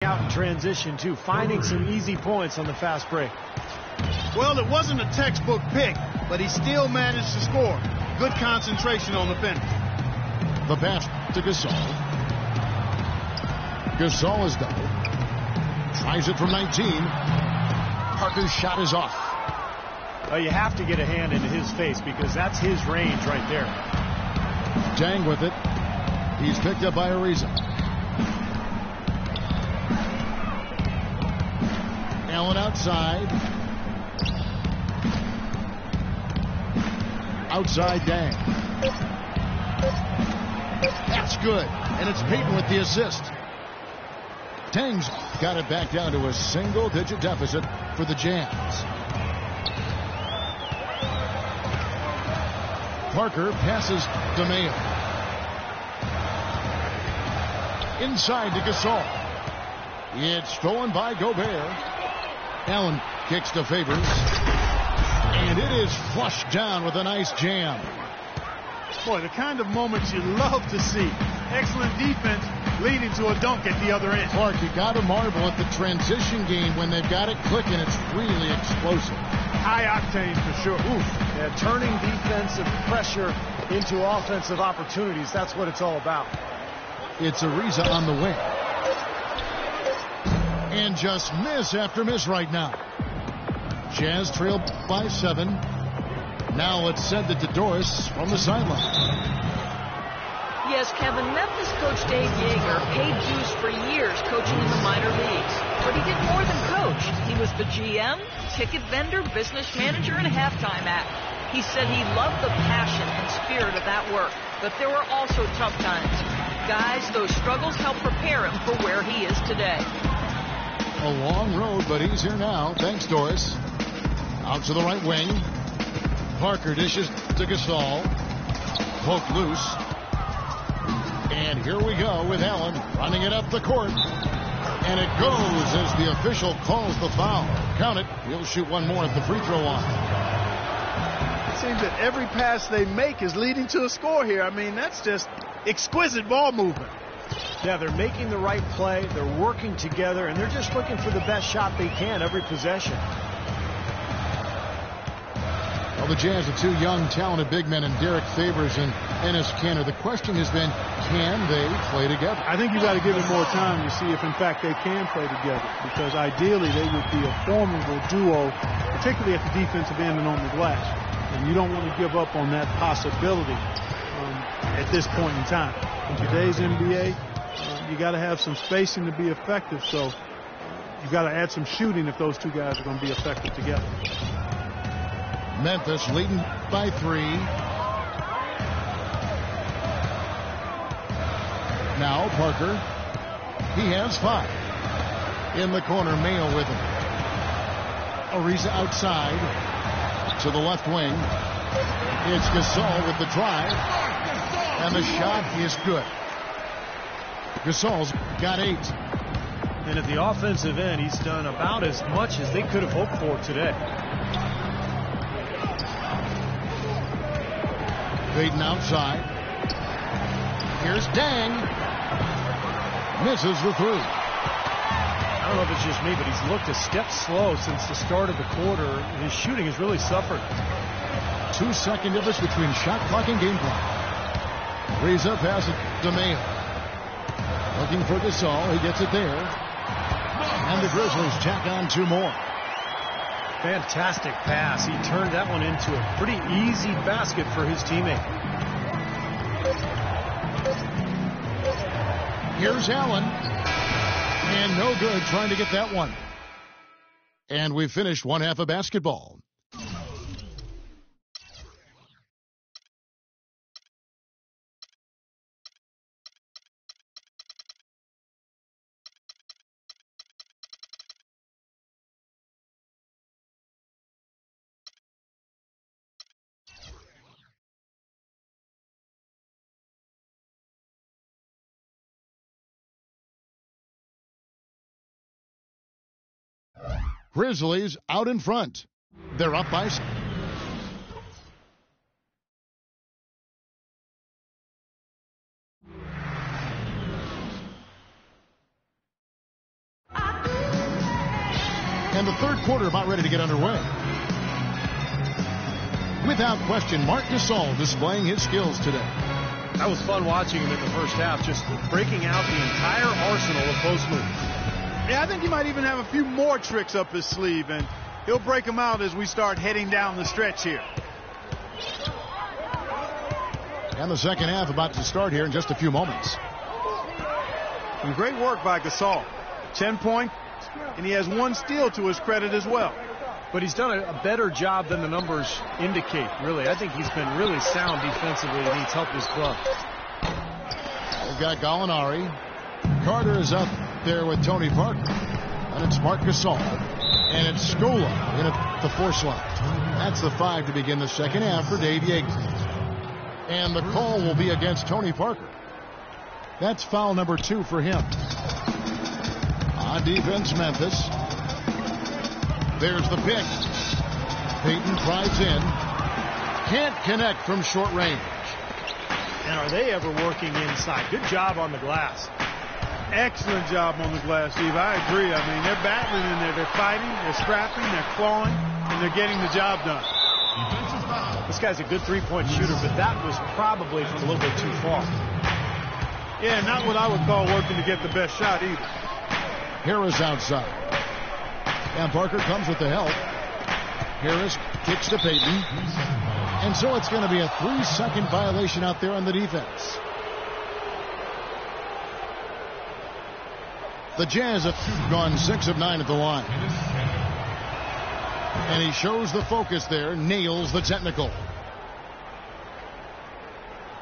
out in transition, too, finding some easy points on the fast break. Well, it wasn't a textbook pick, but he still managed to score. Good concentration on the finish. The pass to Gasol. Gasol is double. Tries it from 19. Parker's shot is off. You have to get a hand into his face because that's his range right there. Dang with it. He's picked up by Ariza. Allen outside. Outside Dang. That's good. And it's Peyton with the assist. Dang's got it back down to a single-digit deficit for the Jazz. Parker passes to Mayo. Inside to Gasol. It's stolen by Gobert. Allen kicks to Favors. And it is flushed down with a nice jam. Boy, the kind of moments you love to see. Excellent defense leading to a dunk at the other end. Clark, you got to marvel at the transition game when they've got it clicking. It's really explosive. High octane for sure. Oof. Yeah, turning defensive pressure into offensive opportunities. That's what it's all about. It's Ariza on the wing. And just miss after miss right now. Jazz trail by 7. Now let's send it to Doris from the sideline. Yes, Kevin, Memphis coach Dave Yeager paid dues for years coaching in the minor leagues. But he did more than coach. He was the GM, ticket vendor, business manager, and halftime act. He said he loved the passion and spirit of that work. But there were also tough times. Guys, those struggles helped prepare him for where he is today. A long road, but he's here now. Thanks, Doris. Out to the right wing. Parker dishes to Gasol. Poke loose. And here we go with Allen running it up the court. And it goes as the official calls the foul. Count it. He'll shoot one more at the free throw line. It seems that every pass they make is leading to a score here. I mean, that's just exquisite ball movement. Yeah, they're making the right play. They're working together, and they're just looking for the best shot they can every possession. Well, the Jazz have two young, talented big men in Derek Favors and Enes Kanter. The question has been, can they play together? I think you got to give it more time to see if, in fact, they can play together. Because ideally, they would be a formidable duo, particularly at the defensive end and on the glass. And you don't want to give up on that possibility at this point in time. In today's NBA, you got to have some spacing to be effective. So you got to add some shooting if those two guys are going to be effective together. Memphis leading by 3. Now Parker. He has 5. In the corner, Mayo with him. Ariza outside to the left wing. It's Gasol with the drive. And the shot is good. Gasol's got 8. And at the offensive end, he's done about as much as they could have hoped for today. Peyton outside. Here's Dang. Misses the 3. I don't know if it's just me, but he's looked a step slow since the start of the quarter. His shooting has really suffered. 2-second difference between shot clock and game clock. Ariza passes to Mayo. Looking for Gasol. He gets it there. And the Grizzlies tack on 2 more. Fantastic pass. He turned that one into a pretty easy basket for his teammate. Here's Allen. And no good trying to get that one. And we've finished one half of basketball. Grizzlies out in front. They're up by 6. And the third quarter about ready to get underway. Without question, Marc Gasol displaying his skills today. That was fun watching him in the first half, just breaking out the entire arsenal of post moves. Yeah, I think he might even have a few more tricks up his sleeve, and he'll break them out as we start heading down the stretch here. And the second half about to start here in just a few moments. And great work by Gasol. 10 points, and he has 1 steal to his credit as well. But he's done a better job than the numbers indicate, really. I think he's been really sound defensively, and he's helped his club. They've got Gallinari. Carter is up there with Tony Parker. And it's Marc Gasol. And it's Scola in at the 4 slot. That's the 5 to begin the second half for Dave Yeager. And the call will be against Tony Parker. That's foul number 2 for him. On defense, Memphis. There's the pick. Payton drives in. Can't connect from short range. And are they ever working inside? Good job on the glass. Excellent job on the glass, Steve. I agree. I mean, they're battling in there. They're fighting, they're scrapping, they're clawing, and they're getting the job done. This guy's a good three-point shooter, but that was probably from a little bit too far. Yeah, not what I would call working to get the best shot either. Harris outside. And Parker comes with the help. Harris kicks to Payton. And so it's going to be a 3-second violation out there on the defense. The Jazz have gone 6 of 9 at the line. And he shows the focus there, nails the technical.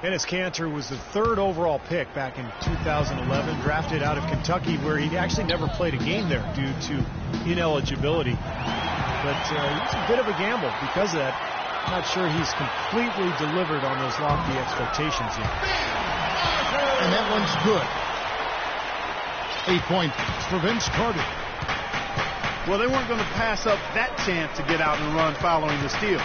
Enes Kanter was the 3rd overall pick back in 2011, drafted out of Kentucky, where he actually never played a game there due to ineligibility. But it's a bit of a gamble because of that. I'm not sure he's completely delivered on those lofty expectations yet. And that one's good. 8 points for Vince Carter. Well, they weren't going to pass up that chance to get out and run following the steal.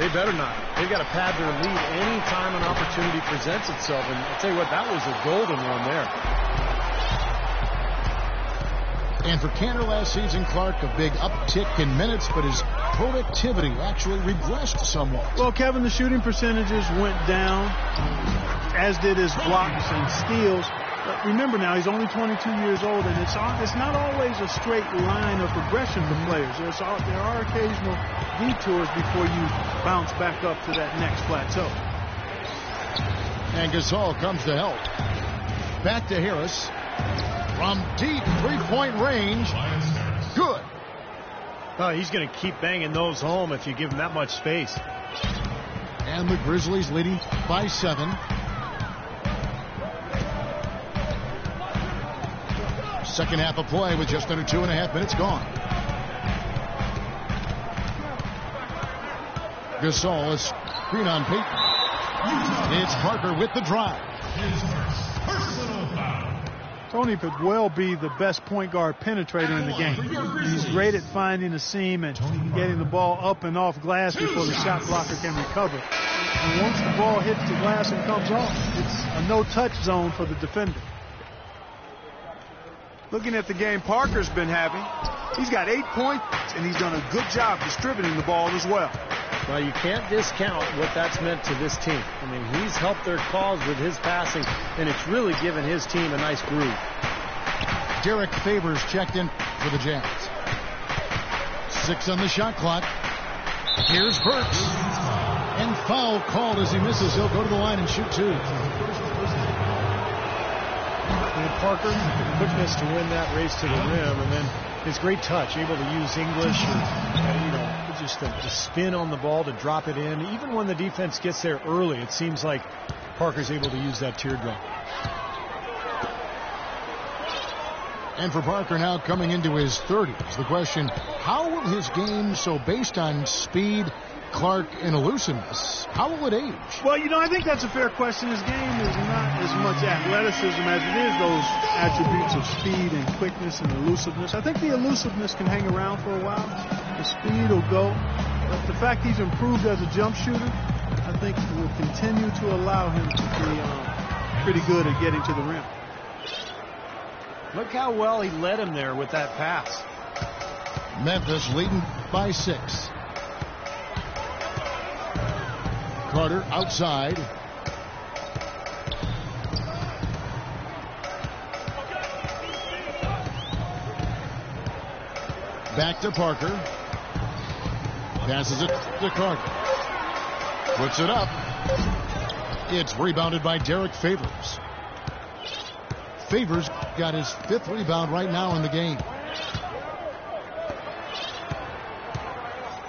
They better not. They've got to pad their lead any time an opportunity presents itself. And I'll tell you what, that was a golden one there. And for Kanter last season, Clark, a big uptick in minutes, but his productivity actually regressed somewhat. Well, Kevin, the shooting percentages went down, as did his blocks and steals. But remember now, he's only 22 years old, and it's not always a straight line of progression for players. There are occasional detours before you bounce back up to that next plateau. And Gasol comes to help. Back to Harris. From deep three-point range. Good. Oh, he's going to keep banging those home if you give him that much space. And the Grizzlies leading by 7. Second half of play with just under 2.5 minutes gone. Gasol is screen on Payton. It's Parker with the drive. Tony could well be the best point guard penetrator in the game. He's great at finding a seam and getting the ball up and off glass before the shot blocker can recover. And once the ball hits the glass and comes off, it's a no-touch zone for the defender. Looking at the game Parker's been having, he's got 8 points, and he's done a good job distributing the ball as well. Well, you can't discount what that's meant to this team. I mean, he's helped their cause with his passing, and it's really given his team a nice groove. Derek Favors checked in for the Jazz. 6 on the shot clock. Here's Burks. And foul called as he misses. He'll go to the line and shoot 2. And Parker, the quickness to win that race to the rim, and then his great touch, able to use English, and, just the spin on the ball to drop it in. Even when the defense gets there early, it seems like Parker's able to use that teardrop. And for Parker now coming into his 30s, the question, how will his game, so based on speed, Clark, and elusiveness, how will it age? Well, I think that's a fair question. His game is not as much athleticism as it is those attributes of speed and quickness and elusiveness. I think the elusiveness can hang around for a while. The speed will go. But the fact he's improved as a jump shooter, I think will continue to allow him to be pretty good at getting to the rim. Look how well he led him there with that pass. Memphis leading by 6. Carter outside. Back to Parker. Passes it to Carter. Puts it up. It's rebounded by Derek Favors. Favors got his 5th rebound right now in the game.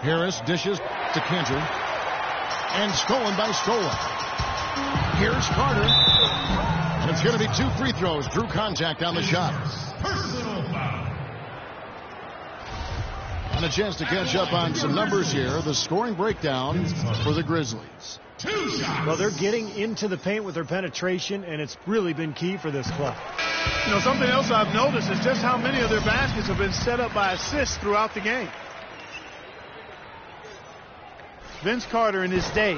Harris dishes to Cantor. And stolen by Scola. Here's Carter. And it's going to be 2 free throws. Drew contact on the shot. Personal foul. And a chance to catch up on some numbers here. The scoring breakdown for the Grizzlies. 2 shots. Well, they're getting into the paint with their penetration, and it's really been key for this club. You know, something else I've noticed is just how many of their baskets have been set up by assists throughout the game. Vince Carter in his day,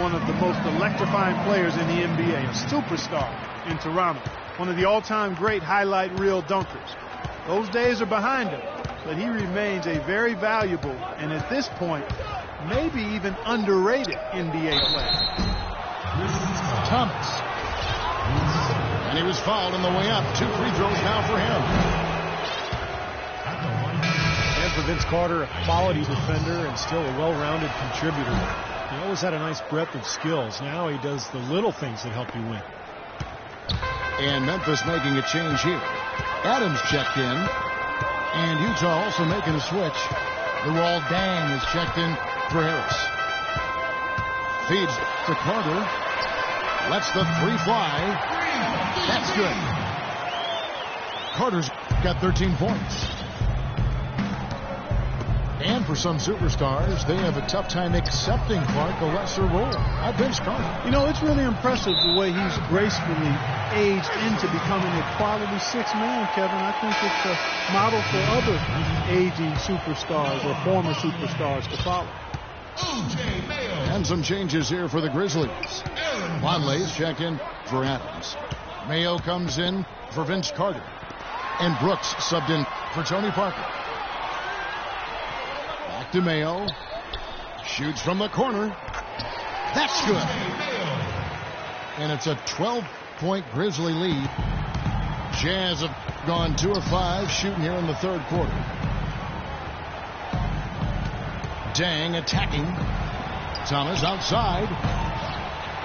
one of the most electrifying players in the NBA, a superstar in Toronto, one of the all-time great highlight reel dunkers. Those days are behind him, but he remains a very valuable and at this point, maybe even underrated NBA player. Thomas. And he was fouled on the way up. 2 free throws now for him. And for Vince Carter, a quality defender and still a well-rounded contributor. He always had a nice breadth of skills. Now he does the little things that help you win. And Memphis making a change here. Adams checked in. And Utah also making a switch. Luol Deng is checked in for Harris. Feeds to Carter. Lets the 3 fly. That's good. Carter's got 13 points. And for some superstars, they have a tough time accepting Clark a lesser role. Vince Carter. You know, it's really impressive the way he's gracefully aged into becoming a quality 6 man, Kevin. I think it's a model for other aging superstars or former superstars to follow. And some changes here for the Grizzlies. Vonleh's checked in for Adams. Mayo comes in for Vince Carter. And Brooks subbed in for Tony Parker. Back to Mayo. Shoots from the corner. That's good. And it's a 12-point Grizzly lead. Jazz have gone 2 of 5 shooting here in the 3rd quarter. Deng attacking. Thomas outside.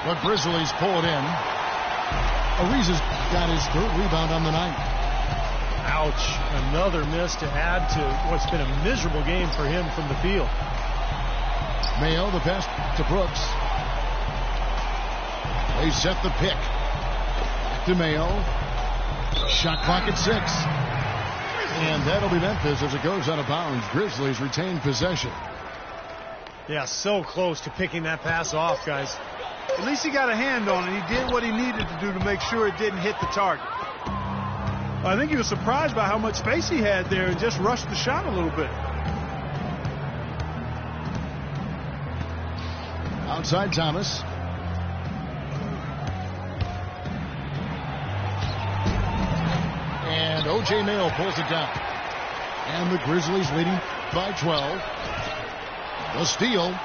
The Grizzlies pull it in. Ariza's got his 3rd rebound on the night. Ouch. Another miss to add to what's been a miserable game for him from the field. Mayo, the pass to Brooks. They set the pick. Back to Mayo. Shot clock at 6. And that'll be Memphis as it goes out of bounds. Grizzlies retain possession. Yeah, so close to picking that pass off, guys. At least he got a hand on it. He did what he needed to do to make sure it didn't hit the target. I think he was surprised by how much space he had there and just rushed the shot a little bit. Outside Thomas. And O.J. Mayo pulls it down. And the Grizzlies leading by 12. The steal.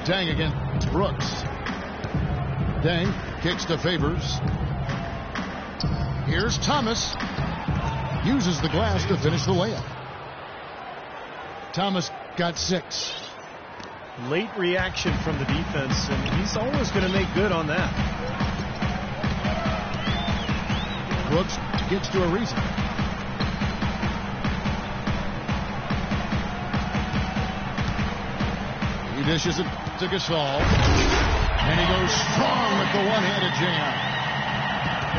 Deng again. Brooks. Deng kicks to Favors. Here's Thomas. Uses the glass to finish the layup. Thomas got 6. Late reaction from the defense, and he's always going to make good on that. Brooks gets to Ariza. He dishes it to Gasol. And he goes strong with the one-handed jam.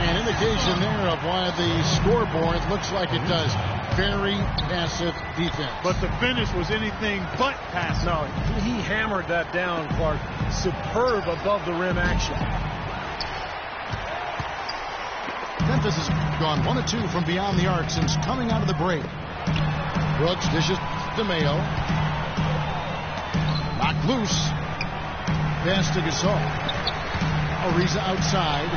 An indication there of why the scoreboard looks like it does. Very passive defense. But the finish was anything but passive. No, he hammered that down, Clark. Superb above the rim action. Memphis has gone 1 of 2 from beyond the arc since coming out of the break. Brooks dishes to Mayo. Knocked loose. Pass to Gasol. Ariza outside.